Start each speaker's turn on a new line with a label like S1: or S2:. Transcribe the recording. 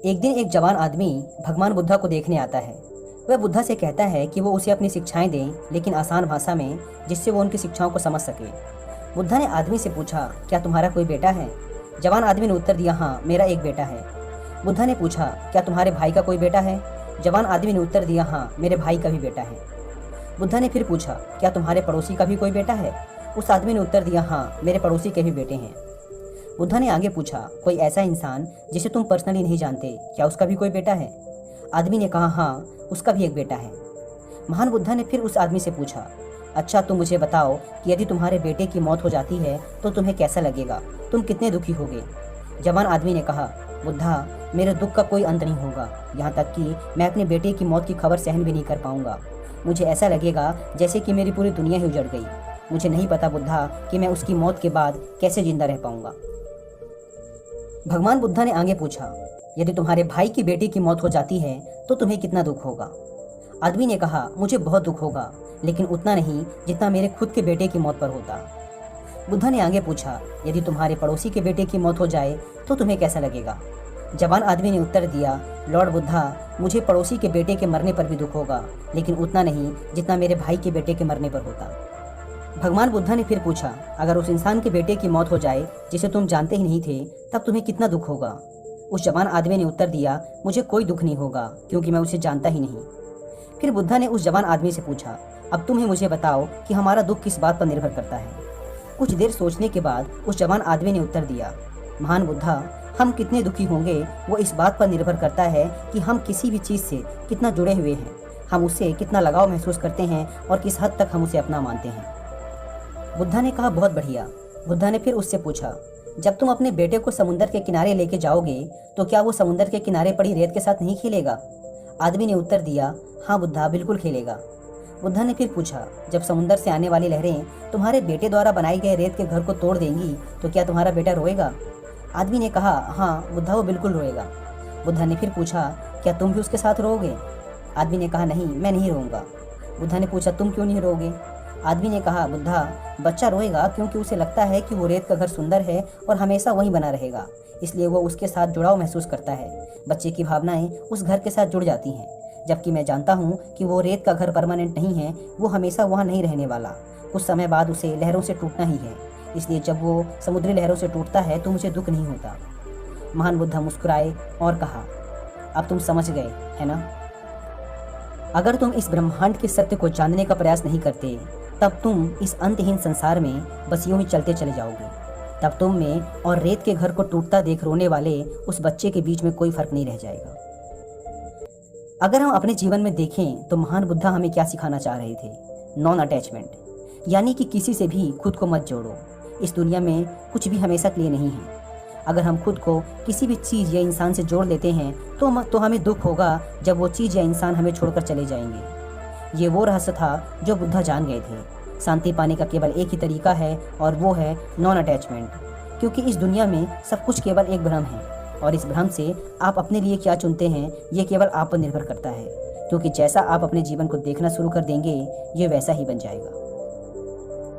S1: एक दिन एक जवान आदमी भगवान बुद्धा को देखने आता है। वह बुद्धा से कहता है कि वो उसे अपनी शिक्षाएं दें, लेकिन आसान भाषा में, जिससे वो उनकी शिक्षाओं को समझ सके। बुद्धा ने आदमी से पूछा, क्या तुम्हारा कोई बेटा है? जवान आदमी ने उत्तर दिया, हाँ, मेरा एक बेटा है। बुद्धा ने पूछा, क्या तुम्हारे भाई का कोई बेटा है? जवान आदमी ने उत्तर दिया, हाँ, मेरे भाई का भी बेटा है। बुद्धा ने फिर पूछा, क्या तुम्हारे पड़ोसी का भी कोई बेटा है? उस आदमी ने उत्तर दिया, हाँ, मेरे पड़ोसी के भी बेटे हैं। बुद्धा ने आगे पूछा, कोई ऐसा इंसान जिसे तुम पर्सनली नहीं जानते, क्या उसका भी कोई बेटा है? आदमी ने कहा, हाँ, उसका भी एक बेटा है। महान बुद्धा ने फिर उस आदमी से पूछा, अच्छा, तुम मुझे बताओ कि यदि तुम्हारे बेटे की मौत हो जाती है तो तुम्हें कैसा लगेगा? तुम कितने दुखी होगे? जवान आदमी ने कहा, बुद्धा, मेरे दुख का कोई अंत नहीं होगा, यहाँ तक कि मैं अपने बेटे की मौत की खबर सहन भी नहीं कर पाऊंगा। मुझे ऐसा लगेगा जैसे कि मेरी पूरी दुनिया ही उजड़ गई। मुझे नहीं पता बुद्धा कि मैं उसकी मौत के बाद कैसे जिंदा रह पाऊंगा। भगवान बुद्धा ने आगे पूछा, यदि तुम्हारे भाई की बेटी की मौत हो जाती है तो तुम्हें कितना दुख होगा? आदमी ने कहा, मुझे बहुत दुख होगा, लेकिन उतना नहीं जितना मेरे खुद के बेटे की मौत पर होता। बुद्धा ने आगे पूछा, यदि तुम्हारे पड़ोसी के बेटे की मौत हो जाए तो तुम्हें कैसा लगेगा? जवान आदमी ने उत्तर दिया, लॉर्ड बुद्धा, मुझे पड़ोसी के बेटे के मरने पर भी दुख होगा, लेकिन उतना नहीं जितना मेरे भाई के बेटे के मरने पर होता। भगवान बुद्धा ने फिर पूछा, अगर उस इंसान के बेटे की मौत हो जाए जिसे तुम जानते ही नहीं थे, तब तुम्हें कितना दुख होगा? उस जवान आदमी ने उत्तर दिया, मुझे कोई दुख नहीं होगा, क्योंकि मैं उसे जानता ही नहीं। फिर बुद्धा ने उस जवान आदमी से पूछा, अब तुम ही मुझे बताओ कि हमारा दुख किस बात पर निर्भर करता है? कुछ देर सोचने के बाद उस जवान आदमी ने उत्तर दिया, महान बुद्धा, हम कितने दुखी होंगे वो इस बात पर निर्भर करता है कि हम किसी भी चीज़ से कितना जुड़े हुए हैं, हम उससे कितना लगाव महसूस करते हैं और किस हद तक हम उसे अपना मानते हैं। बुद्धा ने कहा, बहुत बढ़िया। बुद्धा ने फिर उससे पूछा, जब तुम अपने बेटे को समुद्र के किनारे लेके जाओगे तो क्या वो समुद्र के किनारे पड़ी रेत के साथ नहीं खेलेगा? आदमी ने उत्तर दिया, हाँ बुद्धा, बिल्कुल खेलेगा। बुद्धा ने फिर पूछा, जब समुद्र से आने वाली लहरें तुम्हारे बेटे द्वारा बनाए गए रेत के घर को तोड़ देंगी तो क्या तुम्हारा बेटा रोएगा? आदमी ने कहा, हाँ बुद्धा, वो बिल्कुल रोएगा। बुद्धा ने फिर पूछा, क्या तुम भी उसके साथ रोओगे? आदमी ने कहा, नहीं, मैं नहीं रोऊंगा। बुद्धा ने पूछा, तुम क्यों नहीं रोओगे? आदमी ने कहा, बुद्धा, बच्चा रोएगा क्योंकि उसे लगता है कि वो रेत का घर सुंदर है और हमेशा वहीं बना रहेगा, इसलिए वो उसके साथ जुड़ाव महसूस करता है। बच्चे की भावनाएं उस घर के साथ जुड़ जाती हैं, जबकि मैं जानता हूँ कि वो रेत का घर परमानेंट नहीं है, वो हमेशा वहाँ नहीं रहने वाला। कुछ समय बाद उसे लहरों से टूटना ही है, इसलिए जब वो समुद्री लहरों से टूटता है तो मुझे दुख नहीं होता। महान बुद्धा मुस्कुराए और कहा, अब तुम समझ गए, है ना? अगर तुम इस ब्रह्मांड के सत्य को जानने का प्रयास नहीं करते, तब तुम इस अंतहीन संसार में बस यूं ही चलते चले जाओगे। तब तुम में और रेत के घर को टूटता देख रोने वाले उस बच्चे के बीच में कोई फर्क नहीं रह जाएगा। अगर हम अपने जीवन में देखें तो महान बुद्धा हमें क्या सिखाना चाह रहे थे? नॉन अटैचमेंट, यानी कि किसी से भी खुद को मत जोड़ो। इस दुनिया में कुछ भी हमेशा के लिए नहीं है। अगर हम खुद को किसी भी चीज़ या इंसान से जोड़ लेते हैं तो हमें दुख होगा जब वो चीज़ या इंसान हमें छोड़कर चले जाएंगे। ये वो रहस्य था जो बुद्धा जान गए थे। शांति पाने का केवल एक ही तरीका है और वो है नॉन अटैचमेंट, क्योंकि इस दुनिया में सब कुछ केवल एक भ्रम है और इस भ्रम से आप अपने लिए क्या चुनते हैं ये केवल आप पर निर्भर करता है, क्योंकि जैसा आप अपने जीवन को देखना शुरू कर देंगे ये वैसा ही बन जाएगा।